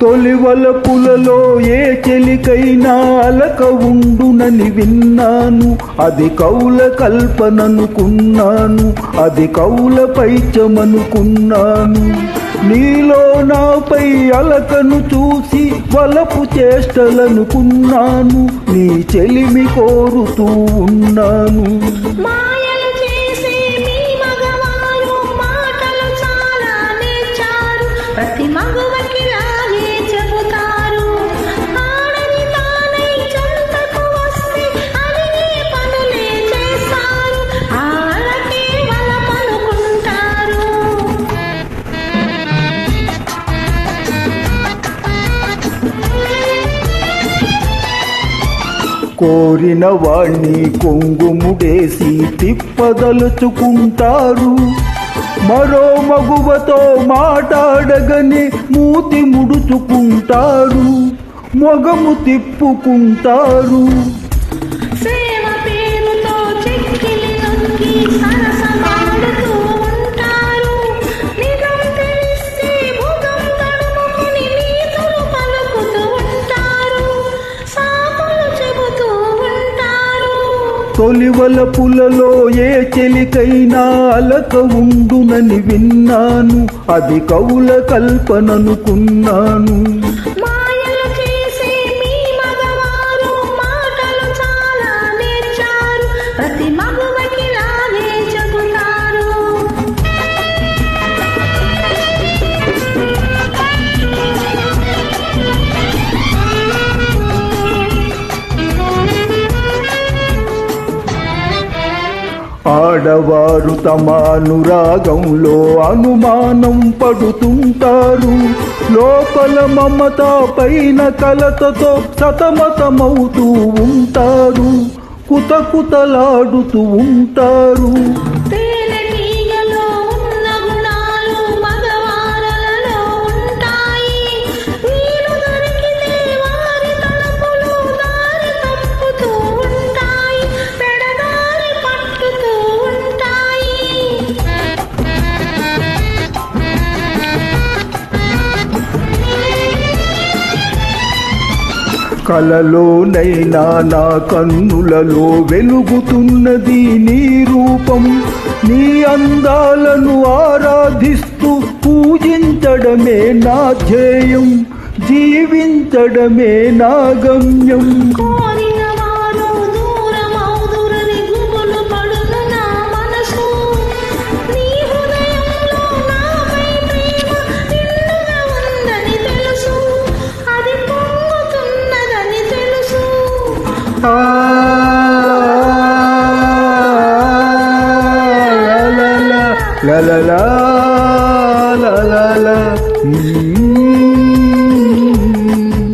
తొలివలపులలో ఏ చెలికైనా అలక ఉండునని విన్నాను, అది కౌల కల్పననుకున్నాను, అది కౌల పైచమనుకున్నాను. నీలో నాపై అలకను చూసి వలపు చేష్టలనుకున్నాను, నీ చెలిమి కోరుతూ ఉన్నాను. ప్రతి మగవకి లాగే చెబుతారు, ఆడది తానై చెంతకు వస్తే అడిగే పనులే చేస్తారు, ఆలకే వలపనుకుంటారు. కోరిన వాణ్ణి కొంగుముడేసి తిప్పదలుచుకుంటారు, మరో మగువతో మాట్లాడగని మూతి ముడుచుకుంటారు, మొగము తిప్పుకుంటారు. సేవ పేరుతో చెక్కిలి నొక్కి సరసమాడుతూ ఉంటారు, నిజం తెలిస్తే భుజం తడుముకుని నీతులు పలుకుతూ ఉంటారు, సాకులు చెబుతూ ఉంటారు. తొలివలపులలో ఏ చెలికైనా అలక ఉండునని విన్నాను, అది కౌల కల్పననుకున్నాను. మాయలు చేసే మీ మగవారు మాటలు చాలా నేర్చారు, ప్రతి మగువకి లాగే చెబుతారు. ఆడవారు తమ అనురాగంలో అనుమానం పడుతుంటారు, లోపల మమత పైన కలతతో సతమతమవుతూ ఉంటారు, కుతకుతలాడుతూ ఉంటారు. తేనెటీగలో ఉన్న గుణాలు మగవారలలో ఉంటాయి, వీలు దొరికితే వారి తలపులు దారి తప్పుతూ ఉంటాయి, పెడదారి పట్టుతూ ఉంటాయి. కలలోనైనా నా కన్నులలో వెలుగుతున్నది నీ రూపం, నీ అందాలను ఆరాధిస్తూ పూజించడమే నా ధ్యేయం, జీవించడమే నా గమ్యం. కోరిన వారు దూరమౌదురని గుబులు పడును నా మనసు, నీ హృదయంలో నాపై ప్రేమ నిండుగా ఉందని తెలుసు, అది పొంగుతున్నదని తెలుసు. లా లా లా లా లా లా.